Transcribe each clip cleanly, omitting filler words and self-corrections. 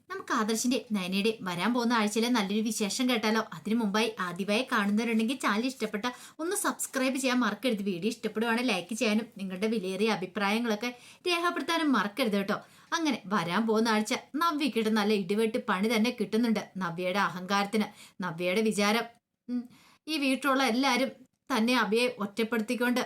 നമുക്ക് ആദർശിന്റെ നയനയുടെ വരാൻ പോകുന്ന ആഴ്ചയിലെ നല്ലൊരു വിശേഷം കേട്ടാലോ? അതിനു മുമ്പായി ആദ്യമായി കാണുന്നവരുണ്ടെങ്കിൽ ചാനൽ ഇഷ്ടപ്പെട്ട ഒന്ന് സബ്സ്ക്രൈബ് ചെയ്യാൻ മറക്കരുത്. വീഡിയോ ഇഷ്ടപ്പെടുവാണെങ്കിൽ ലൈക്ക് ചെയ്യാനും നിങ്ങളുടെ വിലയേറിയ അഭിപ്രായങ്ങളൊക്കെ രേഖപ്പെടുത്താനും മറക്കരുത് കേട്ടോ. അങ്ങനെ വരാൻ പോകുന്ന ആഴ്ച നവ്യക്കിട്ട് നല്ല ഇടിവെട്ട് പണി തന്നെ കിട്ടുന്നുണ്ട്. നവ്യയുടെ അഹങ്കാരത്തിന് നവ്യയുടെ വിചാരം ഈ വീട്ടിലുള്ള എല്ലാവരും തന്നെ അബിയെ ഒറ്റപ്പെടുത്തിക്കൊണ്ട്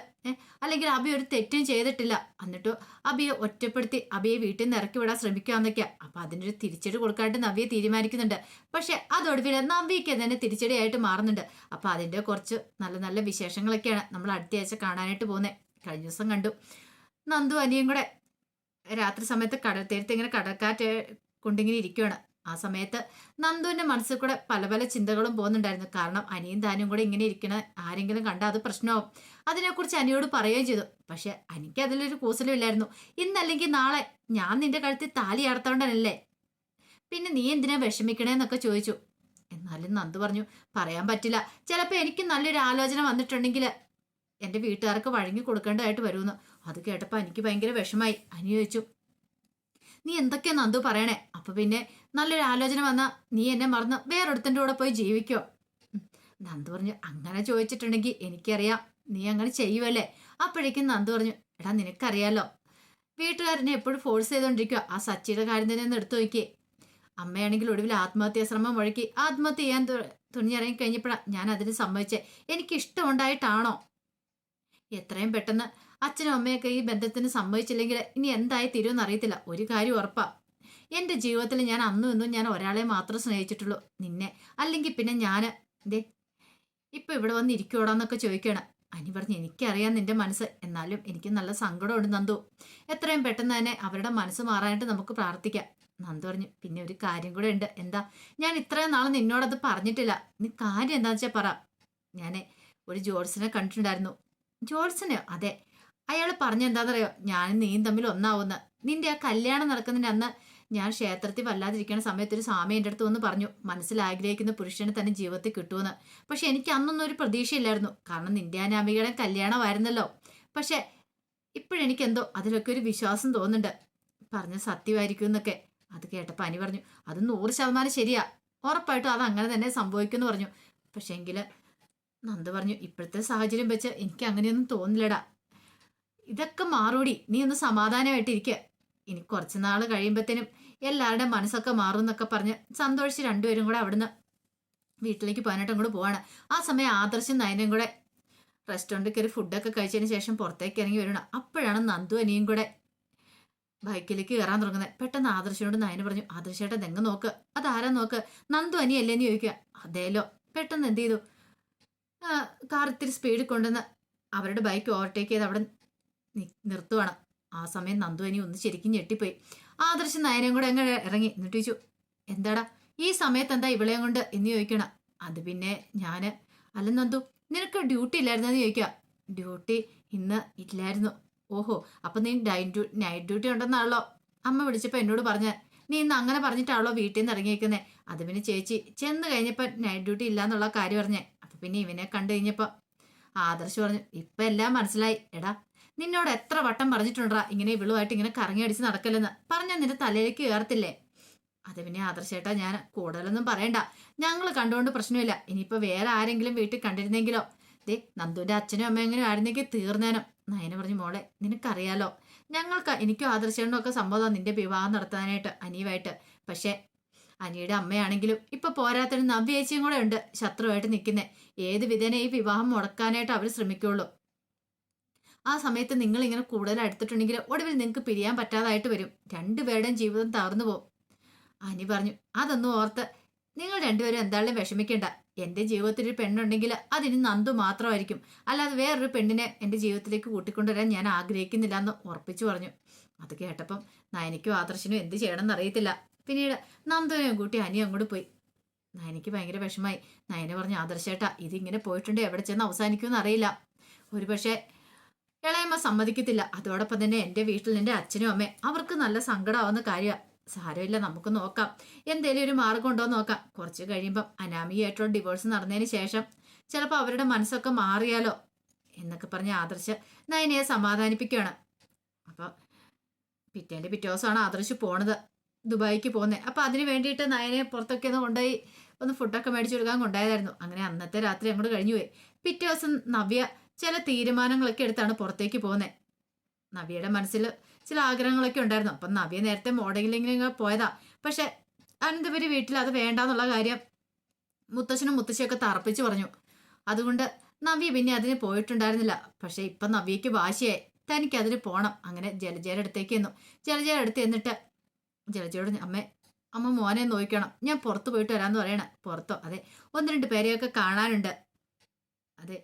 അല്ലെങ്കിൽ അബി ഒരു തെറ്റും ചെയ്തിട്ടില്ല, എന്നിട്ടോ അബിയെ ഒറ്റപ്പെടുത്തി അബിയെ വീട്ടിൽ നിന്ന് ഇറക്കി വിടാൻ ശ്രമിക്കാന്നൊക്കെയാ. അപ്പൊ അതിനൊരു തിരിച്ചടി കൊടുക്കാനായിട്ട് നവ്യെ തീരുമാനിക്കുന്നുണ്ട്. പക്ഷെ അതൊടുവിൽ നവ്യക്ക് തന്നെ തിരിച്ചടിയായിട്ട് മാറുന്നുണ്ട്. അപ്പൊ അതിന്റെ കുറച്ച് നല്ല നല്ല വിശേഷങ്ങളൊക്കെയാണ് നമ്മൾ അടുത്ത ആഴ്ച കാണാനായിട്ട് പോകുന്നത്. കഴിഞ്ഞ ദിവസം കണ്ടു നന്ദു അനിയും കൂടെ രാത്രി സമയത്ത് കടൽ തീരത്ത് ഇങ്ങനെ കടൽക്കാറ്റ് കൊണ്ടിങ്ങനെ ഇരിക്കുകയാണ്. ആ സമയത്ത് നന്ദുവിന്റെ മനസ്സിൽ കൂടെ പല പല ചിന്തകളും പോകുന്നുണ്ടായിരുന്നു. കാരണം അനിയും താനും കൂടെ ഇങ്ങനെ ഇരിക്കണ ആരെങ്കിലും കണ്ടാൽ അത് പ്രശ്നമാവും. അതിനെക്കുറിച്ച് അനിയോട് പറയുകയും ചെയ്തു. പക്ഷെ എനിക്ക് അതിലൊരു കൂസലും ഇല്ലായിരുന്നു. ഇന്നല്ലെങ്കിൽ നാളെ ഞാൻ നിന്റെ കഴുത്തിൽ താലി അടത്തോണ്ടല്ലേ, പിന്നെ നീ എന്തിനാ വിഷമിക്കണേന്നൊക്കെ ചോദിച്ചു. എന്നാലും നന്ദു പറഞ്ഞു പറയാൻ പറ്റില്ല, ചിലപ്പോൾ എനിക്ക് നല്ലൊരു ആലോചന വന്നിട്ടുണ്ടെങ്കിൽ എൻ്റെ വീട്ടുകാർക്ക് വഴങ്ങി കൊടുക്കേണ്ടതായിട്ട് വരുമെന്ന്. അത് കേട്ടപ്പോൾ എനിക്ക് ഭയങ്കര വിഷമായി. അനി ചോദിച്ചു നീ എന്തൊക്കെയാ നന്ദു പറയണേ? അപ്പൊ പിന്നെ നല്ലൊരു ആലോചന വന്നാ നീ എന്നെ മറന്ന് വേറൊരുത്തൻ്റെ കൂടെ പോയി ജീവിക്കോ? നന്ദു പറഞ്ഞു അങ്ങനെ ചോദിച്ചിട്ടുണ്ടെങ്കിൽ എനിക്കറിയാം നീ അങ്ങനെ ചെയ്യുമല്ലേ. അപ്പോഴേക്കും നന്ദു പറഞ്ഞു എടാ നിനക്കറിയാലോ വീട്ടുകാരനെ എപ്പോഴും ഫോഴ്സ് ചെയ്തോണ്ടിരിക്കുക. ആ സച്ചിയുടെ കാര്യം തന്നെ ഒന്ന് എടുത്തു നോക്കിയേ. അമ്മയാണെങ്കിൽ ഒടുവിൽ ആത്മഹത്യാ ശ്രമം വഴക്കി ആത്മഹത്യ ചെയ്യാൻ തുണിഞ്ഞിറങ്ങി കഴിഞ്ഞപ്പോഴാണ് ഞാൻ അതിന് സമ്മതിച്ചേ. എനിക്ക് ഇഷ്ടമുണ്ടായിട്ടാണോ? എത്രയും പെട്ടെന്ന് അച്ഛനും അമ്മയൊക്കെ ഈ ബന്ധത്തിന് സമ്മതിച്ചില്ലെങ്കിൽ ഇനി എന്തായി തീരുമെന്ന് അറിയത്തില്ല. ഒരു കാര്യം ഉറപ്പാ, എൻ്റെ ജീവിതത്തിൽ ഞാൻ അന്നും ഇന്നും ഞാൻ ഒരാളെ മാത്രം സ്നേഹിച്ചിട്ടുള്ളൂ, നിന്നെ. അല്ലെങ്കിൽ പിന്നെ ഞാൻ ദേ ഇപ്പൊ ഇവിടെ വന്ന് ഇരിക്കൂടാന്നൊക്കെ ചോദിക്കണം. അനി പറഞ്ഞു എനിക്കറിയാം നിന്റെ മനസ്സ്, എന്നാലും എനിക്ക് നല്ല സങ്കടമുണ്ട് നന്ദു. എത്രയും പെട്ടെന്ന് തന്നെ അവരുടെ മനസ്സ് മാറാനായിട്ട് നമുക്ക് പ്രാർത്ഥിക്കാം. നന്ദു പറഞ്ഞു പിന്നെ ഒരു കാര്യം കൂടെ ഉണ്ട്. എന്താ? ഞാൻ ഇത്രയും നാളെ നിന്നോടത് പറഞ്ഞിട്ടില്ല. നീ കാര്യം എന്താ വെച്ചാൽ പറ. ഞാൻ ഒരു ജോൾസിനെ കണ്ടിട്ടുണ്ടായിരുന്നു. ജോൾസനെയോ? അതെ. അയാൾ പറഞ്ഞെന്താണെന്നറിയോ, ഞാനും നീയും തമ്മിൽ ഒന്നാവുന്ന. നിന്റെ ആ കല്യാണം നടക്കുന്നതിന് അന്ന് ഞാൻ ക്ഷേത്രത്തിൽ വല്ലാതിരിക്കുന്ന സമയത്ത് ഒരു സ്വാമി എൻ്റെ അടുത്ത് വന്ന് പറഞ്ഞു മനസ്സിൽ ആഗ്രഹിക്കുന്ന പുരുഷനെ തന്നെ ജീവിതത്തിൽ കിട്ടുമെന്ന്. പക്ഷെ എനിക്ക് അന്നൊന്നും ഒരു പ്രതീക്ഷയില്ലായിരുന്നു, കാരണം നിന്റെ അനാമികയുടെ കല്യാണമായിരുന്നല്ലോ. പക്ഷെ ഇപ്പോഴെനിക്കെന്തോ അതിലൊക്കെ ഒരു വിശ്വാസം തോന്നുന്നുണ്ട്, പറഞ്ഞ സത്യമായിരിക്കും എന്നൊക്കെ. അത് കേട്ടപ്പോൾ അനി പറഞ്ഞു അത് 100% ശരിയാ, ഉറപ്പായിട്ടും അത് അങ്ങനെ തന്നെ സംഭവിക്കുമെന്ന് പറഞ്ഞു. പക്ഷെ എങ്കിൽ നന്ദു പറഞ്ഞു ഇപ്പോഴത്തെ സാഹചര്യം വെച്ച് എനിക്ക് അങ്ങനെയൊന്നും തോന്നില്ലടാ, ഇതൊക്കെ മാറൂടി, നീ ഒന്ന് സമാധാനമായിട്ടിരിക്കുക. ഇനി കുറച്ച് നാൾ കഴിയുമ്പോഴത്തേനും എല്ലാവരുടെ മനസ്സൊക്കെ മാറും എന്നൊക്കെ പറഞ്ഞ് സന്തോഷിച്ച് രണ്ടുപേരും കൂടെ അവിടുന്ന് വീട്ടിലേക്ക് പോകാനായിട്ട് അങ്ങോട്ട് പോവാണ്. ആ സമയം ആദർശം നയനും കൂടെ റെസ്റ്റോറൻറ്റിൽ കയറി ഫുഡൊക്കെ കഴിച്ചതിന് ശേഷം പുറത്തേക്ക് ഇറങ്ങി വരണം. അപ്പോഴാണ് നന്ദു അനിയും കൂടെ ബൈക്കിലേക്ക് കയറാൻ തുടങ്ങുന്നത്. പെട്ടെന്ന് ആദർശനോട് നയന് പറഞ്ഞു ആദർശേട്ടൻ തെങ്ങ് നോക്ക്, അതാരാ നോക്ക്, നന്ദു അനിയല്ലേന്ന് ചോദിക്കുക. അതേലോ. പെട്ടെന്ന് എന്ത് ചെയ്തു, കാർ ഇത്തിരി സ്പീഡിൽ കൊണ്ടുവന്ന് അവരുടെ ബൈക്ക് ഓവർടേക്ക് ചെയ്ത് അവിടെ നിർത്തുവാണ്. ആ സമയം നന്ദു അനി ഒന്ന് ശരിക്കും ഞെട്ടിപ്പോയി. ആദർശം നയനയും കൂടെ അങ്ങ് ഇറങ്ങി എന്നിട്ട് ചോദിച്ചു എന്താടാ ഈ സമയത്ത് എന്താ ഇവളെയും കൊണ്ട് എന്ന് ചോദിക്കണം. അത് പിന്നെ ഞാൻ അല്ല നന്ദു നിനക്ക് ഡ്യൂട്ടി ഇല്ലായിരുന്നെന്ന് ചോദിക്കുക. ഡ്യൂട്ടി ഇന്ന് ഇല്ലായിരുന്നു. ഓഹോ, അപ്പൊ നീ നൈറ്റ് ഡ്യൂട്ടി ഉണ്ടെന്നാണല്ലോ അമ്മ വിളിച്ചപ്പോൾ എന്നോട് പറഞ്ഞ. നീ ഇന്ന് അങ്ങനെ പറഞ്ഞിട്ടാണല്ലോ വീട്ടിൽ നിന്ന് ഇറങ്ങിയേക്കുന്നത്. അത് പിന്നെ ചേച്ചി ചെന്ന് കഴിഞ്ഞപ്പോൾ നൈറ്റ് ഡ്യൂട്ടി ഇല്ലാന്നുള്ള കാര്യം പറഞ്ഞേ. അപ്പൊ പിന്നെ ഇവനെ കണ്ടു കഴിഞ്ഞപ്പോൾ ആദർശ് പറഞ്ഞു ഇപ്പം എല്ലാം മനസ്സിലായി. എടാ നിന്നോട് എത്ര വട്ടം പറഞ്ഞിട്ടുണ്ടാ ഇങ്ങനെ ഇവളുമായിട്ട് ഇങ്ങനെ കറങ്ങി അടിച്ച് നടക്കല്ലെന്ന്. പറഞ്ഞാൽ നിന്റെ തലയിലേക്ക് കയറത്തില്ലേ? അത് പിന്നെ ആദർശേട്ടാ ഞാൻ കൂടുതലൊന്നും പറയണ്ട, ഞങ്ങൾ കണ്ടുകൊണ്ട് പ്രശ്നമില്ല. ഇനിയിപ്പോൾ വേറെ ആരെങ്കിലും വീട്ടിൽ കണ്ടിരുന്നെങ്കിലോ, ദേ നന്ദുവിൻ്റെ അച്ഛനും അമ്മയെങ്കിലും ആയിരുന്നെങ്കിൽ തീർന്നേനും. നയന പറഞ്ഞു മോളെ നിനക്കറിയാലോ ഞങ്ങൾക്ക് എനിക്കും ആദർശേട്ടനും ഒക്കെ സമ്മതം നിന്റെ വിവാഹം നടത്താനായിട്ട് അനിയുമായിട്ട്. പക്ഷേ അനിയുടെ അമ്മയാണെങ്കിലും ഇപ്പൊ പോരാത്തൊരു നവ്യേച്ചിയും കൂടെ ഉണ്ട് ശത്രുവായിട്ട് നിൽക്കുന്നത്. ഏത് വിധേന ഈ വിവാഹം മുടക്കാനായിട്ട് അവർ ശ്രമിക്കുള്ളൂ. ആ സമയത്ത് നിങ്ങൾ ഇങ്ങനെ കൂടുതൽ അടുത്തിട്ടുണ്ടെങ്കിൽ ഒടുവിൽ നിങ്ങൾക്ക് പിരിയാൻ പറ്റാതായിട്ട് വരും, രണ്ടുപേരുടെയും ജീവിതം തകർന്നു പോകും. അനി പറഞ്ഞു അതൊന്നും ഓർത്ത് നിങ്ങൾ രണ്ടുപേരും എന്തായാലും വിഷമിക്കേണ്ട. എൻ്റെ ജീവിതത്തിൽ ഒരു പെണ്ണുണ്ടെങ്കിൽ അതിന് നന്ദു മാത്രമായിരിക്കും, അല്ലാതെ വേറൊരു പെണ്ണിനെ എൻ്റെ ജീവിതത്തിലേക്ക് കൂട്ടിക്കൊണ്ടുവരാൻ ഞാൻ ആഗ്രഹിക്കുന്നില്ല എന്ന് ഉറപ്പിച്ചു പറഞ്ഞു. അത് കേട്ടപ്പം നയനയ്ക്കും ആദർശനും എന്ത് ചെയ്യണമെന്ന് അറിയത്തില്ല. പിന്നീട് നന്ദുവിനെയും കൂട്ടി അനി അങ്ങോട്ട് പോയി. നയനയ്ക്ക് ഭയങ്കര വിഷമായി. നയന പറഞ്ഞു ആദർശേട്ടാ ഇതിങ്ങനെ പോയിട്ടുണ്ട് എവിടെ ചെന്ന് അവസാനിക്കുമെന്ന് അറിയില്ല. ഒരുപക്ഷെ ഇളയമ്മ സമ്മതിക്കത്തില്ല. അതോടൊപ്പം തന്നെ എൻ്റെ വീട്ടിൽ എൻ്റെ അച്ഛനും അമ്മയും അവർക്ക് നല്ല സങ്കടമാവുന്ന കാര്യമാണ്. സാരമില്ല, നമുക്ക് നോക്കാം, എന്തേലും ഒരു മാർഗം ഉണ്ടോ നോക്കാം. കുറച്ച് കഴിയുമ്പം അനാമികയായിട്ടുള്ള ഡിവോഴ്സ് നടന്നതിന് ശേഷം ചിലപ്പോൾ അവരുടെ മനസ്സൊക്കെ മാറിയാലോ എന്നൊക്കെ പറഞ്ഞ് ആദർശ് നയനയെ സമാധാനിപ്പിക്കുകയാണ്. അപ്പോൾ പിറ്റേ ദിവസമാണ് ആദർശ് പോണത്. ദുബായിക്ക് പോകുന്നത്. അപ്പം അതിന് വേണ്ടിയിട്ട് നയനെ പുറത്തൊക്കെ ഒന്ന് കൊണ്ടുപോയി ഒന്ന് ഫുഡൊക്കെ മേടിച്ചു കൊടുക്കാൻ കൊണ്ടായതായിരുന്നു. അങ്ങനെ അന്നത്തെ രാത്രി അങ്ങോട്ട് കഴിഞ്ഞു പോയി. പിറ്റേ ദിവസം നവ്യ ചില തീരുമാനങ്ങളൊക്കെ എടുത്താണ് പുറത്തേക്ക് പോകുന്നത്. നവ്യയുടെ മനസ്സിൽ ചില ആഗ്രഹങ്ങളൊക്കെ ഉണ്ടായിരുന്നു. അപ്പം നവ്യ നേരത്തെ മോഡലിങ്ങിന് പോയതാ. പക്ഷെ അനന്തപുരി വീട്ടിൽ അത് വേണ്ടാന്നുള്ള കാര്യം മുത്തശ്ശനും മുത്തശ്ശിയൊക്കെ തറപ്പിച്ചു പറഞ്ഞു. അതുകൊണ്ട് നവ്യ പിന്നെ അതിന് പോയിട്ടുണ്ടായിരുന്നില്ല. പക്ഷെ ഇപ്പം നവ്യയ്ക്ക് വാശിയായി, തനിക്ക് അതിന് പോണം. അങ്ങനെ ജലജയുടെ അടുത്തേക്ക് ചെന്നു. ജലജയുടെ അടുത്ത് എന്നിട്ട് ജലജയോട് അമ്മ മോനെ നോക്കണം, ഞാൻ പുറത്ത് പോയിട്ട് വരാമെന്ന് പറയണേ. പുറത്തോ? അതെ, ഒന്ന് രണ്ട് പേരെയൊക്കെ കാണാനുണ്ട്. അതെ,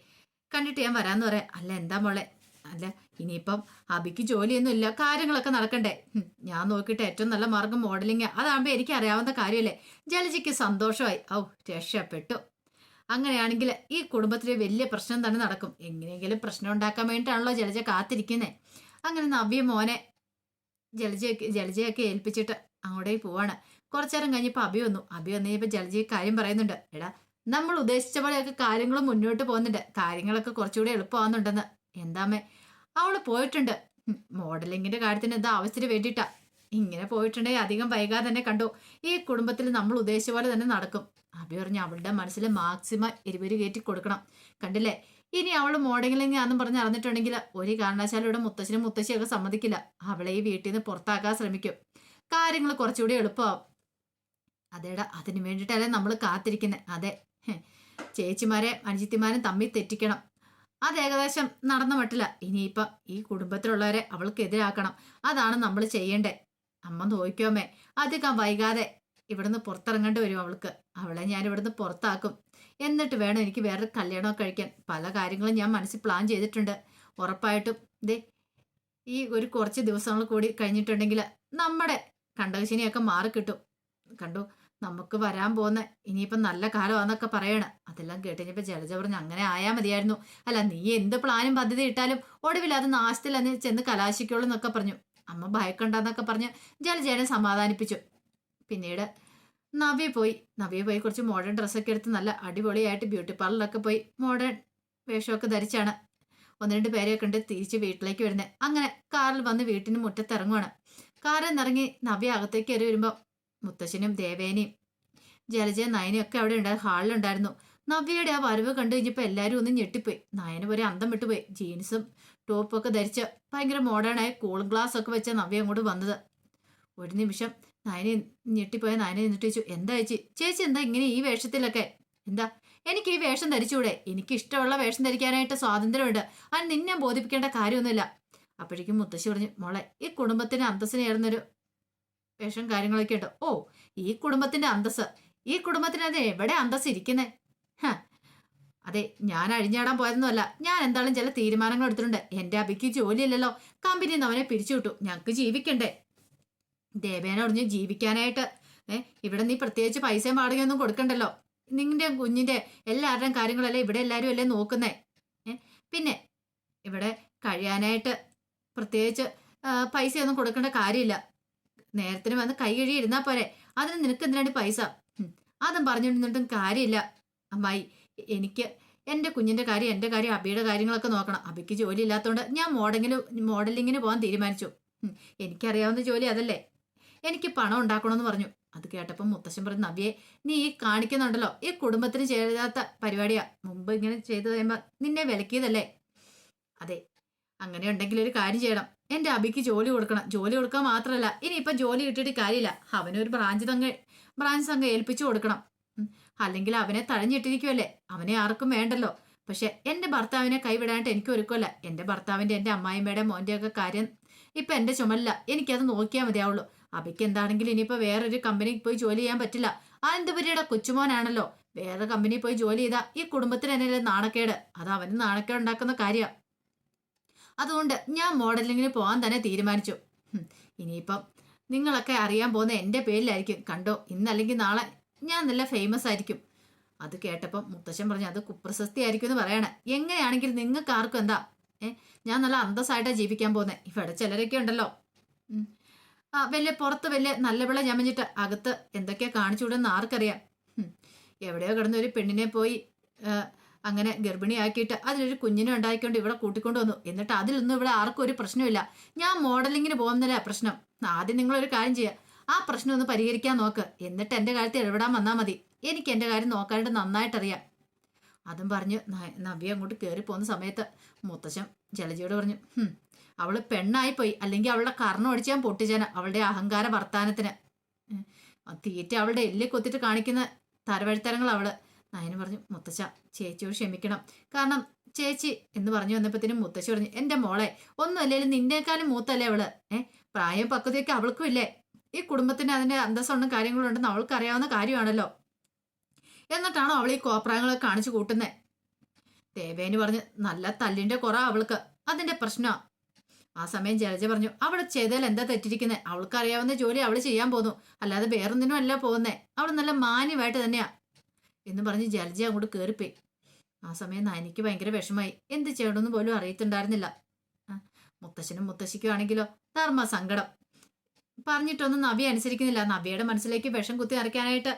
കണ്ടിട്ട് ഞാൻ വരാമെന്ന് പറയാം. അല്ല എന്താ മോളെ? അല്ല ഇനിയിപ്പം അബിക്ക് ജോലിയൊന്നും ഇല്ല, കാര്യങ്ങളൊക്കെ നടക്കണ്ടേ? ഞാൻ നോക്കിയിട്ട് ഏറ്റവും നല്ല മാർഗം മോഡലിംഗ്, അതാകുമ്പോൾ എനിക്ക് അറിയാവുന്ന കാര്യമല്ലേ. ജലജയ്ക്ക് സന്തോഷമായി. ഔ, രക്ഷപ്പെട്ടു. അങ്ങനെയാണെങ്കിൽ ഈ കുടുംബത്തിലെ വലിയ പ്രശ്നം തന്നെ നടക്കും. എങ്ങനെയെങ്കിലും പ്രശ്നം ഉണ്ടാക്കാൻ വേണ്ടിയിട്ടാണല്ലോ ജലജ കാത്തിരിക്കുന്നത്. അങ്ങനെ നവ്യ മോനെ ജലജയൊക്കെ ഏൽപ്പിച്ചിട്ട് അങ്ങോട്ടേക്ക് പോവാണ്. കുറച്ചേരം കഴിഞ്ഞപ്പോൾ അഭി വന്നു. അഭി വന്നു കഴിഞ്ഞപ്പോൾ ജലജയെ കാര്യം പറയുന്നുണ്ട്. എടാ, നമ്മൾ ഉദ്ദേശിച്ച പോലെയൊക്കെ കാര്യങ്ങളും മുന്നോട്ട് പോകുന്നുണ്ട്, കാര്യങ്ങളൊക്കെ കുറച്ചുകൂടി എളുപ്പമാകുന്നുണ്ടെന്ന്. എന്താമ്മേ? അവള് പോയിട്ടുണ്ട്. മോഡലിങ്ങിന്റെ കാര്യത്തിന് എന്താ ആവശ്യത്തിന് വേണ്ടിയിട്ടാ. ഇങ്ങനെ പോയിട്ടുണ്ടെങ്കിൽ അധികം വൈകാതെ തന്നെ കണ്ടു ഈ കുടുംബത്തിൽ നമ്മൾ ഉദ്ദേശിച്ച പോലെ തന്നെ നടക്കും. അഭി പറഞ്ഞു അവളുടെ മനസ്സിൽ മാക്സിമം എരിപൊരി കയറ്റി കൊടുക്കണം. കണ്ടില്ലേ, ഇനി അവൾ മോഡലിംഗ് ആണെന്നും പറഞ്ഞ് അറിഞ്ഞിട്ടുണ്ടെങ്കിൽ ഒരു കാരണവശാലും ഇവിടെ മുത്തശ്ശനും മുത്തശ്ശിയൊക്കെ സമ്മതിക്കില്ല. അവളെ ഈ വീട്ടിൽ നിന്ന് പുറത്താക്കാൻ ശ്രമിക്കും. കാര്യങ്ങൾ കുറച്ചുകൂടി എളുപ്പമാവും. അതേടാ, അതിന് വേണ്ടിയിട്ടല്ലേ നമ്മൾ കാത്തിരിക്കുന്നത്. അതെ, ചേച്ചിമാരെ അനുജിത്തിമാരും തമ്മിൽ തെറ്റിക്കണം. അത് ഏകദേശം നടന്ന മട്ടില്ല. ഇനിയിപ്പം ഈ കുടുംബത്തിലുള്ളവരെ അവൾക്ക് എതിരാക്കണം. അതാണ് നമ്മൾ ചെയ്യേണ്ടേ. അമ്മ നോക്കിയോമേ, അധികം വൈകാതെ ഇവിടുന്ന് പുറത്തിറങ്ങേണ്ടി വരും അവൾക്ക്. അവളെ ഞാൻ ഇവിടുന്ന് പുറത്താക്കും. എന്നിട്ട് വേണം എനിക്ക് വേറൊരു കല്യാണമൊക്കെ കഴിക്കാൻ. പല കാര്യങ്ങളും ഞാൻ മനസ്സിൽ പ്ലാൻ ചെയ്തിട്ടുണ്ട്. ഉറപ്പായിട്ടും ദേ ഈ ഒരു കുറച്ച് ദിവസങ്ങൾ കൂടി കഴിഞ്ഞിട്ടുണ്ടെങ്കിൽ നമ്മുടെ കണ്ടകശിനിയൊക്കെ മാറിക്കിട്ടും. കണ്ടു, നമുക്ക് വരാൻ പോകുന്ന ഇനിയിപ്പം നല്ല കാലമാണെന്നൊക്കെ പറയണ. അതെല്ലാം കേട്ടുകഴിഞ്ഞപ്പോൾ ജലജ പറഞ്ഞു അങ്ങനെ ആയാൽ മതിയായിരുന്നു. അല്ല, നീ എന്ത് പ്ലാനും പദ്ധതി ഇട്ടാലും ഒടുവിൽ അത് നാശത്തിൽ അന്ന് ചെന്ന് കലാശിക്കുള്ളൂ എന്നൊക്കെ പറഞ്ഞു. അമ്മ ഭയക്കണ്ടെന്നൊക്കെ പറഞ്ഞ് ജലജേനെ സമാധാനിപ്പിച്ചു. പിന്നീട് നവ്യ പോയി കുറച്ച് മോഡേൺ ഡ്രസ്സൊക്കെ എടുത്ത് നല്ല അടിപൊളിയായിട്ട് ബ്യൂട്ടി പാർലറിലൊക്കെ പോയി മോഡേൺ വേഷമൊക്കെ ധരിച്ചാണ് ഒന്ന് രണ്ട് പേരെയൊക്കെ ഉണ്ട് തിരിച്ച് വീട്ടിലേക്ക് വരുന്നത്. അങ്ങനെ കാറിൽ വന്ന് വീട്ടിന് മുറ്റത്തിറങ്ങുവാണ്. കാറിൽ നിന്നിറങ്ങി നവ്യ അകത്തേക്ക് കയറി വരുമ്പോൾ മുത്തശ്ശനും ദേവേനയും ജലജയും നയനയും ഒക്കെ അവിടെ ഉണ്ടായിരുന്നു, ഹാളിലുണ്ടായിരുന്നു. നവ്യയുടെ ആ വരവ് കണ്ടു കഴിഞ്ഞപ്പോൾ എല്ലാവരും ഒന്ന് ഞെട്ടിപ്പോയി. നയന ഒരു അന്തം വിട്ടുപോയി. ജീൻസും ടോപ്പൊക്കെ ധരിച്ച് ഭയങ്കര മോഡേണായ കൂളിംഗ് ഗ്ലാസ് ഒക്കെ വെച്ച നവ്യ അങ്ങോട്ട് വന്നത്. ഒരു നിമിഷം നയനെ ഞെട്ടിപ്പോയ നയനെ നിന്നിട്ട് ചോദിച്ചു, എന്താ ചേച്ചി എന്താ ഇങ്ങനെ ഈ വേഷത്തിലൊക്കെ? എന്താ, എനിക്ക് ഈ വേഷം ധരിച്ചൂടെ? എനിക്ക് ഇഷ്ടമുള്ള വേഷം ധരിക്കാനായിട്ട് സ്വാതന്ത്ര്യമുണ്ട്. അതിന് നിന്നെ ബോധിപ്പിക്കേണ്ട കാര്യമൊന്നുമില്ല. അപ്പോഴേക്കും മുത്തശ്ശി പറഞ്ഞു, മോളെ ഈ കുടുംബത്തിന് അന്തസ്സിന് ഏറുന്നൊരു വേഷം കാര്യങ്ങളൊക്കെ ഉണ്ട്. ഓ, ഈ കുടുംബത്തിന്റെ അന്തസ്, ഈ കുടുംബത്തിന് അത് എവിടെ അന്തസ് ഇരിക്കുന്നേ? അതെ, ഞാൻ അഴിഞ്ഞാടാൻ പോയതൊന്നുമല്ല. ഞാൻ എന്തായാലും ചില തീരുമാനങ്ങൾ എടുത്തിട്ടുണ്ട്. എന്റെ അബിക്ക് ജോലിയില്ലല്ലോ, കമ്പനിയിൽ നിന്ന് അവനെ പിരിച്ചുവിട്ടു. ഞങ്ങൾക്ക് ജീവിക്കണ്ടേ? ദേവേന പറഞ്ഞു, ജീവിക്കാനായിട്ട് ഇവിടെ നീ പ്രത്യേകിച്ച് പൈസയും വാടകയൊന്നും കൊടുക്കണ്ടല്ലോ. നിന്റെ കുഞ്ഞിന്റെ എല്ലാവരുടെയും കാര്യങ്ങളല്ലേ ഇവിടെ എല്ലാവരും അല്ലേ നോക്കുന്നേ. പിന്നെ ഇവിടെ കഴിയാനായിട്ട് പ്രത്യേകിച്ച് പൈസയൊന്നും കൊടുക്കേണ്ട കാര്യമില്ല. നേരത്തിന് വന്ന് കൈ കഴുകി ഇരുന്നാൽ പോരെ, അതിന് നിനക്ക് എന്തിനാണ് പൈസ? അതും പറഞ്ഞിരുന്നിട്ടും കാര്യമില്ല അമ്മായി. എനിക്ക് എൻ്റെ കുഞ്ഞിൻ്റെ കാര്യം, എൻ്റെ കാര്യം, അബിയുടെ കാര്യങ്ങളൊക്കെ നോക്കണം. അബിക്ക് ജോലി ഇല്ലാത്തതുകൊണ്ട് ഞാൻ മോഡലിങ്ങിന് പോകാൻ തീരുമാനിച്ചു. എനിക്കറിയാവുന്ന ജോലി അതല്ലേ. എനിക്ക് പണം ഉണ്ടാക്കണമെന്ന് പറഞ്ഞു. അത് കേട്ടപ്പം മുത്തശ്ശൻ പറഞ്ഞു, നവ്യെ നീ ഈ കാണിക്കുന്നുണ്ടല്ലോ, ഈ കുടുംബത്തിന് ചേരാത്ത പരിപാടിയാ. മുമ്പ് ഇങ്ങനെ ചെയ്തു കഴിയുമ്പോൾ നിന്നെ വിലക്കിയതല്ലേ. അതെ, അങ്ങനെ ഉണ്ടെങ്കിൽ ഒരു കാര്യം ചെയ്യണം. എൻ്റെ അബിക്ക് ജോലി കൊടുക്കണം. ജോലി കൊടുക്കാൻ മാത്രമല്ല, ഇനിയിപ്പം ജോലി കിട്ടിയിട്ട് കാര്യമില്ല. അവനൊരു ബ്രാഞ്ച് സംഘം ഏൽപ്പിച്ചു കൊടുക്കണം. അല്ലെങ്കിൽ അവനെ തഴഞ്ഞിട്ടിരിക്കുമല്ലേ, അവനെ ആർക്കും വേണ്ടല്ലോ. പക്ഷെ എൻ്റെ ഭർത്താവിനെ കൈവിടാനായിട്ട് എനിക്ക് ഒരുക്കമല്ല. എൻ്റെ ഭർത്താവിൻ്റെ, എൻ്റെ അമ്മായിമ്മയുടെ, മോൻ്റെയൊക്കെ കാര്യം ഇപ്പം എൻ്റെ ചുമലില്ല. എനിക്കത് നോക്കിയാൽ മതിയാവുള്ളൂ. അബിക്ക് എന്താണെങ്കിലും ഇനിയിപ്പോൾ വേറൊരു കമ്പനിക്ക് പോയി ജോലി ചെയ്യാൻ പറ്റില്ല. അനന്തപുരിയുടെ കൊച്ചുമോനാണല്ലോ. വേറെ കമ്പനിയിൽ പോയി ജോലി ചെയ്താൽ ഈ കുടുംബത്തിന് തന്നെ നാണക്കേട്. അത് അവന് നാണക്കേട് ഉണ്ടാക്കുന്ന കാര്യമാണ്. അതുകൊണ്ട് ഞാൻ മോഡലിങ്ങിന് പോകാൻ തന്നെ തീരുമാനിച്ചു. ഇനിയിപ്പം നിങ്ങളൊക്കെ അറിയാൻ പോകുന്ന എൻ്റെ പേരിലായിരിക്കും. കണ്ടോ, ഇന്നല്ലെങ്കിൽ നാളെ ഞാൻ നല്ല ഫേമസ് ആയിരിക്കും. അത് കേട്ടപ്പം മുത്തശ്ശൻ പറഞ്ഞു, അത് കുപ്രശസ്തി ആയിരിക്കും എന്ന് പറയണേ. എങ്ങനെയാണെങ്കിലും നിങ്ങൾക്ക് ആർക്കും എന്താ, ഞാൻ നല്ല അന്തസ്സായിട്ടാണ് ജീവിക്കാൻ പോകുന്നത്. ഇവിടെ ചിലരൊക്കെ ഉണ്ടല്ലോ പുറത്ത് വലിയ നല്ല പിള്ള ഞമഞ്ഞിട്ട് അകത്ത് എന്തൊക്കെയാ കാണിച്ചു വിടുന്ന ആർക്കറിയാം. എവിടെയോ കിടന്ന ഒരു പെണ്ണിനെ പോയി അങ്ങനെ ഗർഭിണിയാക്കിയിട്ട് അതിലൊരു കുഞ്ഞിനെ ഉണ്ടാക്കിക്കൊണ്ട് ഇവിടെ കൂട്ടിക്കൊണ്ട് വന്നു. എന്നിട്ട് അതിലൊന്നും ഇവിടെ ആർക്കും ഒരു പ്രശ്നമില്ല. ഞാൻ മോഡലിങ്ങിന് പോകുന്നില്ല പ്രശ്നം. ആദ്യം നിങ്ങളൊരു കാര്യം ചെയ്യുക, ആ പ്രശ്നം ഒന്ന് പരിഹരിക്കാൻ നോക്ക്, എന്നിട്ട് എൻ്റെ കാര്യത്തിൽ ഇടപെടാൻ വന്നാൽ മതി. എനിക്ക് എൻ്റെ കാര്യം നോക്കാനായിട്ട് നന്നായിട്ടറിയാം. അതും പറഞ്ഞ് നവ്യ അങ്ങോട്ട് കയറി പോകുന്ന സമയത്ത് മുത്തശ്ശൻ ജലജയോട് പറഞ്ഞു, അവള് പെണ്ണായിപ്പോയി, അല്ലെങ്കിൽ അവളുടെ കർണം ഒടിച്ച് ഞാൻ പൊട്ടിച്ചേന അവളുടെ അഹങ്കാര വർത്താനത്തിന്. തീറ്റ അവളുടെ എല്ലിൽ കൊത്തിട്ട് കാണിക്കുന്ന തരവഴിത്തരങ്ങൾ അവള്. നയന പറഞ്ഞു, മുത്തശ്ശ ചേച്ചിയോട് ക്ഷമിക്കണം. കാരണം ചേച്ചി എന്ന് പറഞ്ഞു വന്നപ്പോഴത്തേനും മുത്തശ്ശി പറഞ്ഞു, എൻ്റെ മോളെ ഒന്നും അല്ലേലും നിന്നേക്കാളും മൂത്തല്ലേ അവള്. പ്രായം പക്വതയൊക്കെ അവൾക്കും ഇല്ലേ? ഈ കുടുംബത്തിന് അതിന്റെ അന്തസ്സുണ്ടും കാര്യങ്ങളും ഉണ്ടെന്ന് അവൾക്ക് അറിയാവുന്ന കാര്യമാണല്ലോ. എന്നിട്ടാണോ അവൾ ഈ കോപ്രായങ്ങളൊക്കെ കാണിച്ചു കൂട്ടുന്നേ? ദേവേനി പറഞ്ഞു, നല്ല തല്ലിന്റെ കുറ അവൾക്ക്, അതിന്റെ പ്രശ്നമാ. ആ സമയം ജലജ പറഞ്ഞു, അവൾ ചെയ്താൽ എന്താ തെറ്റിരിക്കുന്നത്? അവൾക്ക് അറിയാവുന്ന ജോലി അവൾ ചെയ്യാൻ പോന്നു, അല്ലാതെ വേറൊന്നിനും അല്ല പോകുന്നേ. അവൾ നല്ല മാന്യമായിട്ട് തന്നെയാ എന്ന് പറഞ്ഞ് ജലജ അങ്ങോട്ട് കയറിപ്പോയി. ആ സമയം നയനിക്ക് ഭയങ്കര വിഷമായി. എന്ത് ചെയ്യണമെന്ന് പോലും അറിയത്തുണ്ടായിരുന്നില്ല. മുത്തശ്ശനും മുത്തശ്ശിക്കും ആണെങ്കിലോ ധർമ്മ സങ്കടം. പറഞ്ഞിട്ടൊന്നും നവ്യ അനുസരിക്കുന്നില്ല. നവ്യയുടെ മനസ്സിലേക്ക് വിഷം കുത്തി നിറയ്ക്കാനായിട്ട്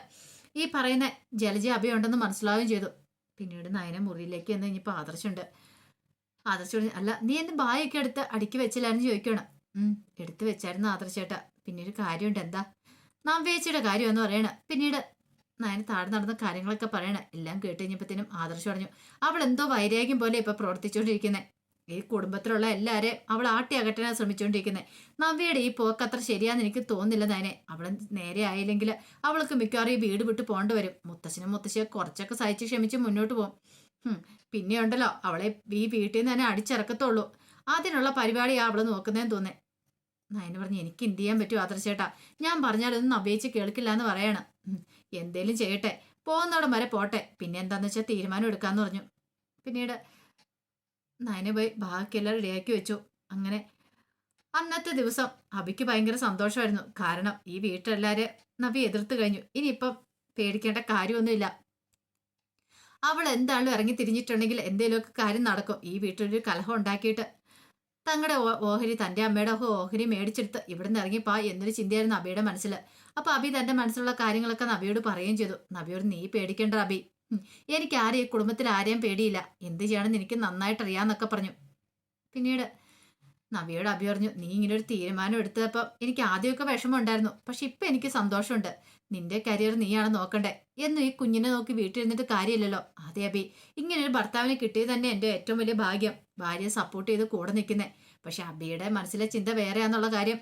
ഈ പറയുന്ന ജലജ അഭയുണ്ടെന്ന് മനസ്സിലാവുകയും ചെയ്തു. പിന്നീട് നയന മുറിയിലേക്ക് എന്ന് കഴിഞ്ഞപ്പോൾ ആദർശുണ്ട്. ആദർശോട്, അല്ല നീ എന്റെ ബായൊക്കെ എടുത്ത് അടുക്കി വെച്ചില്ലായിരുന്നു ചോദിക്കണം. എടുത്തു വെച്ചായിരുന്നു ആദർശേട്ടാ. പിന്നീട് കാര്യമുണ്ട്. എന്താ? നവ്യേച്ചിയുടെ കാര്യം എന്ന് പറയണ. പിന്നീട് നയന താഴെ നടന്ന കാര്യങ്ങളൊക്കെ പറയണ. എല്ലാം കേട്ട് കഴിഞ്ഞപ്പോഴത്തേനും ആദർശ് പറഞ്ഞു, അവൾ എന്തോ വൈരാഗ്യം പോലെ ഇപ്പൊ പ്രവർത്തിച്ചുകൊണ്ടിരിക്കുന്നത്. ഈ കുടുംബത്തിലുള്ള എല്ലാരെയും അവൾ ആട്ടി അകറ്റാൻ ശ്രമിച്ചുകൊണ്ടിരിക്കുന്നത്. നവ്യയുടെ ഈ പോക്ക് അത്ര ശരിയാന്ന് എനിക്ക് തോന്നുന്നില്ല നയനെ. അവൾ നേരെ ആയില്ലെങ്കിൽ അവൾക്ക് മിക്കവാറും ഈ വീട് വിട്ട് പോകേണ്ടി വരും. മുത്തശ്ശനും മുത്തശ്ശിയെ കുറച്ചൊക്കെ സഹിച്ച് ക്ഷമിച്ച് മുന്നോട്ട് പോകും. പിന്നെ ഉണ്ടല്ലോ അവളെ ഈ വീട്ടിൽ നിന്ന് തന്നെ അടിച്ചിറക്കത്തുള്ളൂ. അതിനുള്ള പരിപാടിയാ അവള് നോക്കുന്നതെന്ന് തോന്നേ. നയന് പറഞ്ഞു, എനിക്ക് എന്ത് ചെയ്യാൻ പറ്റും ആദർശേട്ടാ? ഞാൻ പറഞ്ഞാലൊന്നും നവ്യേച്ച് കേൾക്കില്ല എന്ന് പറയണം. എന്തേലും ചെയ്യട്ടെ, പോകുന്നോടം വരെ പോട്ടെ, പിന്നെ എന്താന്ന് വെച്ചാൽ തീരുമാനം എടുക്കാന്ന് പറഞ്ഞു. പിന്നീട് നയന പോയി ബാക്കിയെല്ലാം റെഡിയാക്കി വെച്ചു. അങ്ങനെ അന്നത്തെ ദിവസം അബിക്ക് ഭയങ്കര സന്തോഷമായിരുന്നു. കാരണം ഈ വീട്ടിലെല്ലാരെ നവ്യ എതിർത്ത് കഴിഞ്ഞു. ഇനിയിപ്പം പേടിക്കേണ്ട കാര്യമൊന്നുമില്ല. അവൾ എന്താണെങ്കിലും ഇറങ്ങി തിരിഞ്ഞിട്ടുണ്ടെങ്കിൽ എന്തെങ്കിലുമൊക്കെ കാര്യം നടക്കും. ഈ വീട്ടിലൊരു കലഹം ഉണ്ടാക്കിയിട്ട് തങ്ങളുടെ ഓഹരി, തൻ്റെ അമ്മയുടെ ഓഹരി മേടിച്ചെടുത്ത് ഇവിടുന്ന് ഇറങ്ങിപ്പാ എന്നൊരു ചിന്തയായിരുന്നു അബിയുടെ മനസ്സിൽ. അപ്പൊ അബി തന്റെ മനസ്സിലുള്ള കാര്യങ്ങളൊക്കെ നബിയോട് പറയുകയും ചെയ്തു. നബിയോട്, നീ പേടിക്കേണ്ട അബി, എനിക്ക് ആരെയും ഈ കുടുംബത്തിൽ ആരെയും പേടിയില്ല, എന്ത് ചെയ്യണമെന്ന് എനിക്ക് നന്നായിട്ട് അറിയാന്നൊക്കെ പറഞ്ഞു. പിന്നീട് നബിയോട് അബി പറഞ്ഞു, നീ ഇങ്ങനെ ഒരു തീരുമാനം എടുത്തപ്പോൾ എനിക്ക് ആദ്യമൊക്കെ വിഷമം ഉണ്ടായിരുന്നു, പക്ഷെ ഇപ്പൊ എനിക്ക് സന്തോഷമുണ്ട്. നിന്റെ കരിയർ നീയാണ് നോക്കണ്ടേ. എന്നും ഈ കുഞ്ഞിനെ നോക്കി വീട്ടിലിരുന്നിട്ട് കാര്യമില്ലല്ലോ. അതെ അബി, ഇങ്ങനെ ഒരു ഭർത്താവിനെ കിട്ടിയത് തന്നെ എൻ്റെ ഏറ്റവും വലിയ ഭാഗ്യം. ഭാര്യയെ സപ്പോർട്ട് ചെയ്ത് കൂടെ നിൽക്കുന്നേ. പക്ഷെ അബിയുടെ മനസ്സിലെ ചിന്ത വേറെയാന്നുള്ള കാര്യം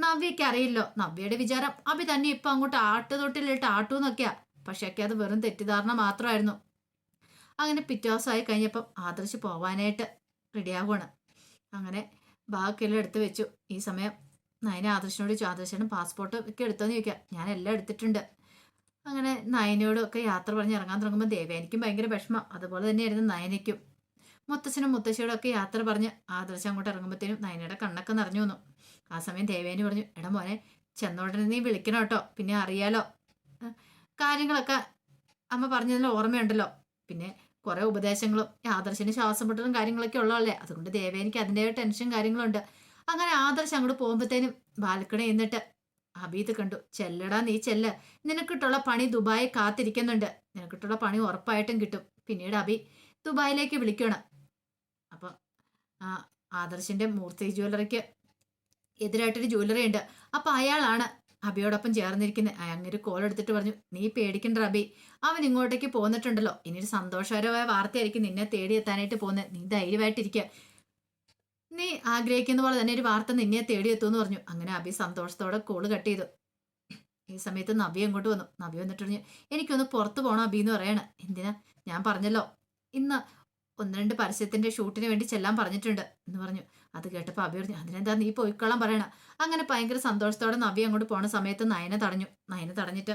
നവ്യക്ക് അറിയില്ലോ. നവ്യയുടെ വിചാരം അബി തന്നെ ഇപ്പൊ അങ്ങോട്ട് ആട്ടുതൊട്ടിലിട്ട് ആട്ടൂന്നൊക്കെയാ. പക്ഷെ ഒക്കെ അത് വെറും തെറ്റിദ്ധാരണ മാത്രമായിരുന്നു. അങ്ങനെ പിറ്റേ ദിവസമായി കഴിഞ്ഞപ്പം ആദർശ് പോവാനായിട്ട് റെഡിയാവുകയാണ്. അങ്ങനെ ബാക്കിയെല്ലാം എടുത്തു വെച്ചു. ഈ സമയം നയന ആദർശനോട് ചോദിച്ചു, ആദർശനും പാസ്പോർട്ട് ഒക്കെ എടുത്തോന്ന് ചോദിക്കാം. ഞാൻ എല്ലാം എടുത്തിട്ടുണ്ട്. അങ്ങനെ നയനയോടും ഒക്കെ യാത്ര പറഞ്ഞ് ഇറങ്ങാൻ തുടങ്ങുമ്പോൾ ദേവേനിക്കും ഭയങ്കര വിഷമം. അതുപോലെ തന്നെയായിരുന്നു നയനയ്ക്കും. മുത്തച്ഛനും മുത്തശ്ശിയോടും ഒക്കെ യാത്ര പറഞ്ഞ് ആദർശം അങ്ങോട്ട് ഇറങ്ങുമ്പോഴത്തേനും നയനയുടെ കണ്ണൊക്കെ നിറഞ്ഞു വന്നു. ആ സമയം ദേവേനി പറഞ്ഞു, എടാ മോനെ, ചെന്നോടനെ നീ വിളിക്കണം കേട്ടോ. പിന്നെ അറിയാലോ കാര്യങ്ങളൊക്കെ അമ്മ പറഞ്ഞതിൽ ഓർമ്മയുണ്ടല്ലോ. പിന്നെ കുറെ ഉപദേശങ്ങളും ആദർശന് ശ്വാസം മുട്ടലും കാര്യങ്ങളൊക്കെ ഉള്ളതല്ലേ. അതുകൊണ്ട് ദേവേനിക്ക് അതിൻ്റെ ടെൻഷൻ കാര്യങ്ങളുണ്ട്. അങ്ങനെ ആദർശം അങ്ങോട്ട് പോകുമ്പോഴത്തേനും ബാൽക്കണി എന്നിട്ട് അബീത് കണ്ടു. ചെല്ലടാ നീ ചെല്ല്, നിനക്കിട്ടുള്ള പണി ദുബായി കാത്തിരിക്കുന്നുണ്ട്. നിനക്കിട്ടുള്ള പണി ഉറപ്പായിട്ടും കിട്ടും. പിന്നീട് അബി ദുബായിലേക്ക് വിളിക്കണം. അപ്പൊ ആ ആദർശിന്റെ മൂർത്തി ജ്വല്ലറിക്ക് എതിരായിട്ടൊരു ജ്വല്ലറി ഉണ്ട്. അപ്പൊ അയാളാണ് അബിയോടൊപ്പം ചേർന്നിരിക്കുന്നത്. അങ്ങനെ കോൾ എടുത്തിട്ട് പറഞ്ഞു, നീ പേടിക്കണ്ട അബി, അവൻ ഇങ്ങോട്ടേക്ക് പോന്നിട്ടുണ്ടല്ലോ. ഇനിയൊരു സന്തോഷകരമായ വാർത്തയായിരിക്കും നിന്നെ തേടിയെത്താനായിട്ട് പോകുന്നത്. നീ ധൈര്യമായിട്ടിരിക്കുക. നീ ആഗ്രഹിക്കുന്ന പോലെ തന്നെ ഒരു വാർത്ത നിന്നെ തേടിയെത്തുമെന്ന് പറഞ്ഞു. അങ്ങനെ അബി സന്തോഷത്തോടെ കോള് കട്ട് ചെയ്തു. ഈ സമയത്ത് നബി അങ്ങോട്ട് വന്നു. നബി വന്നിട്ട് പറഞ്ഞു, എനിക്കൊന്ന് പുറത്ത് പോകണം അബി എന്ന് പറയണ. എന്തിനാ? ഞാൻ പറഞ്ഞല്ലോ ഇന്ന് 1-2 പരസ്യത്തിന്റെ ഷൂട്ടിന് വേണ്ടി ചെല്ലാൻ പറഞ്ഞിട്ടുണ്ട് എന്ന് പറഞ്ഞു. അത് കേട്ടപ്പോൾ അബി പറഞ്ഞു, അതിനെന്താ നീ പോയിക്കൊള്ളാൻ പറയണ. അങ്ങനെ ഭയങ്കര സന്തോഷത്തോടെ നബി അങ്ങോട്ട് പോണ സമയത്ത് നയന തടഞ്ഞു. നയന തടഞ്ഞിട്ട്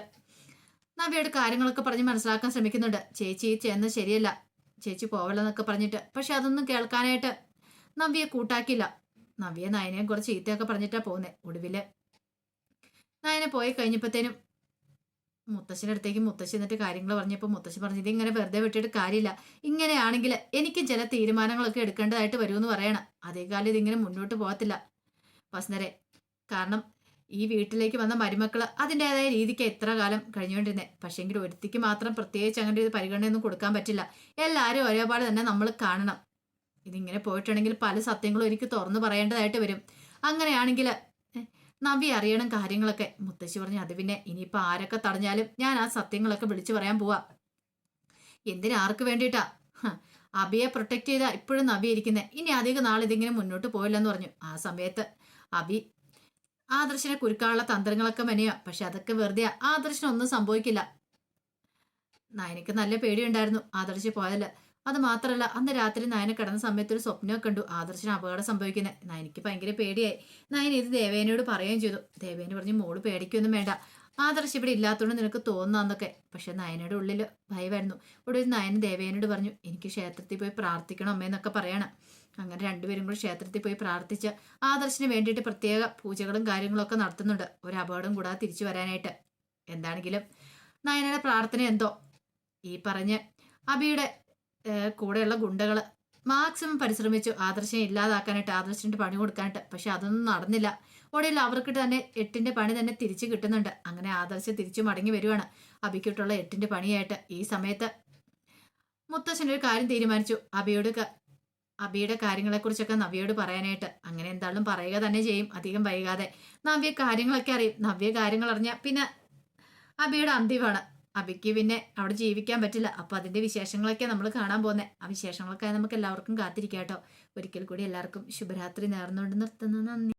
നബിയോട് കാര്യങ്ങളൊക്കെ പറഞ്ഞ് മനസ്സിലാക്കാൻ ശ്രമിക്കുന്നുണ്ട്. ചേച്ചി ചെയ്യുന്നത് ശരിയല്ല, ചേച്ചി പോവല്ലെന്നൊക്കെ പറഞ്ഞിട്ട്. പക്ഷെ അതൊന്നും കേൾക്കാനായിട്ട് നവ്യെ കൂട്ടാക്കില്ല. നവ്യെ നയനയും കുറച്ച് ചീത്തയൊക്കെ പറഞ്ഞിട്ടാ പോകുന്നത്. ഒടുവില് നയന പോയി കഴിഞ്ഞപ്പോഴത്തേനും മുത്തശ്ശിൻ്റെ അടുത്തേക്ക് മുത്തശ്ശി എന്നിട്ട് കാര്യങ്ങൾ പറഞ്ഞപ്പോൾ മുത്തശ്ശി പറഞ്ഞു, ഇതിങ്ങനെ വെറുതെ വിട്ടിട്ട് കാര്യമില്ല. ഇങ്ങനെയാണെങ്കിൽ എനിക്കും ചില തീരുമാനങ്ങളൊക്കെ എടുക്കേണ്ടതായിട്ട് വരുമെന്ന് പറയണം. അതേ കാലം ഇതിങ്ങനെ മുന്നോട്ട് പോകത്തില്ല വസുന്ധരെ. കാരണം ഈ വീട്ടിലേക്ക് വന്ന മരുമക്കൾ അതിൻ്റെതായ രീതിക്ക് എത്ര കാലം കഴിഞ്ഞുകൊണ്ടിരുന്നത്. പക്ഷേങ്കിൽ ഒരുത്തിക്ക് മാത്രം പ്രത്യേകിച്ച് അങ്ങനെ ഒരു പരിഗണനയൊന്നും കൊടുക്കാൻ പറ്റില്ല. എല്ലാവരും ഒരേപാട് തന്നെ നമ്മൾ കാണണം. ഇതിങ്ങനെ പോയിട്ടുണ്ടെങ്കിൽ പല സത്യങ്ങളും എനിക്ക് തുറന്നു പറയേണ്ടതായിട്ട് വരും. അങ്ങനെയാണെങ്കിൽ നവ്യ അറിയണം കാര്യങ്ങളൊക്കെ. മുത്തശ്ശി പറഞ്ഞു അത് പിന്നെ ഇനിയിപ്പോൾ ആരൊക്കെ തടഞ്ഞാലും ഞാൻ ആ സത്യങ്ങളൊക്കെ വിളിച്ചു പറയാൻ പോവാ. എന്തിനാർക്ക് വേണ്ടിയിട്ടാ? അബിയെ പ്രൊട്ടക്ട് ചെയ്താ ഇപ്പോഴും നവ്യ ഇരിക്കുന്നത്. ഇനി അധികം നാൾ ഇതിങ്ങനെ മുന്നോട്ട് പോയില്ലെന്ന് പറഞ്ഞു. ആ സമയത്ത് അബി ആദർശനെ കുരുക്കാനുള്ള തന്ത്രങ്ങളൊക്കെ മെനയാ. പക്ഷെ അതൊക്കെ വെറുതെ. ആദർശനൊന്നും സംഭവിക്കില്ല. നയനക്ക് നല്ല പേടിയുണ്ടായിരുന്നു ആദർശ് പോയതല്ല. അത് മാത്രമല്ല അന്ന് രാത്രി നയന കിടന്ന സമയത്ത് ഒരു സ്വപ്നമൊക്കെ കണ്ടു ആദർശന് അപകടം സംഭവിക്കുന്നത്. നയനക്ക് ഭയങ്കര പേടിയായി. നയന ഇത് ദേവേനോട് പറയുകയും ചെയ്തു. ദേവേന പറഞ്ഞു മോള് പേടിക്കൊന്നും വേണ്ട, ആദർശ് ഇവിടെ ഇല്ലാത്തതുകൊണ്ട് നിനക്ക് തോന്നുന്നതൊക്കെ. പക്ഷെ നയനയുടെ ഉള്ളിൽ ഭയമായിരുന്നു. ഇവിടെ ഒരു നയൻ ദേവേനോട് പറഞ്ഞു എനിക്ക് ക്ഷേത്രത്തിൽ പോയി പ്രാർത്ഥിക്കണം അമ്മയെന്നൊക്കെ പറയണം. അങ്ങനെ രണ്ടുപേരും കൂടി ക്ഷേത്രത്തിൽ പോയി പ്രാർത്ഥിച്ച് ആദർശിന് വേണ്ടിയിട്ട് പ്രത്യേക പൂജകളും കാര്യങ്ങളൊക്കെ നടത്തുന്നുണ്ട്, ഒരു അപകടം കൂടാതെ തിരിച്ചു വരാനായിട്ട്. എന്താണെങ്കിലും നയനയുടെ പ്രാർത്ഥന എന്തോ ഈ പറഞ്ഞ് അബിയുടെ കൂടെയുള്ള ഗുണ്ടകൾ മാക്സിമം പരിശ്രമിച്ചു ആദർശനെ ഇല്ലാതാക്കാനായിട്ട്, ആദർശിന്റെ പണി കൊടുക്കാനായിട്ട്. പക്ഷെ അതൊന്നും നടന്നില്ല. ഒടുവിൽ അവർക്ക് തന്നെ 8ന്റെ പണി തന്നെ തിരിച്ചു കിട്ടുന്നുണ്ട്. അങ്ങനെ ആദർശ് തിരിച്ചു മടങ്ങി വരുവാണ് അബിക്കിട്ടുള്ള 8ന്റെ പണിയായിട്ട്. ഈ സമയത്ത് മുത്തശ്ശനൊരു കാര്യം തീരുമാനിച്ചു, അബിയുടെ കാര്യങ്ങളെക്കുറിച്ചൊക്കെ നവ്യയോട് പറയാനായിട്ട്. അങ്ങനെ എന്തായാലും പറയുക തന്നെ ചെയ്യും അധികം വൈകാതെ. നവ്യ കാര്യങ്ങളൊക്കെ അറിയും. നവ്യ കാര്യങ്ങൾ അറിഞ്ഞാൽ പിന്നെ അബിയുടെ അന്ത്യമാണ്. അബിക്ക് പിന്നെ അവിടെ ജീവിക്കാൻ പറ്റില്ല. അപ്പൊ അതിന്റെ വിശേഷങ്ങളൊക്കെ നമ്മൾ കാണാൻ പോകുന്നത്. ആ വിശേഷങ്ങളൊക്കെ നമുക്ക് എല്ലാവർക്കും കാത്തിരിക്കാം കേട്ടോ. ഒരിക്കൽ കൂടി എല്ലാവർക്കും ശുഭരാത്രി നേർന്നുകൊണ്ട് നിർത്തുന്നു. നന്ദി.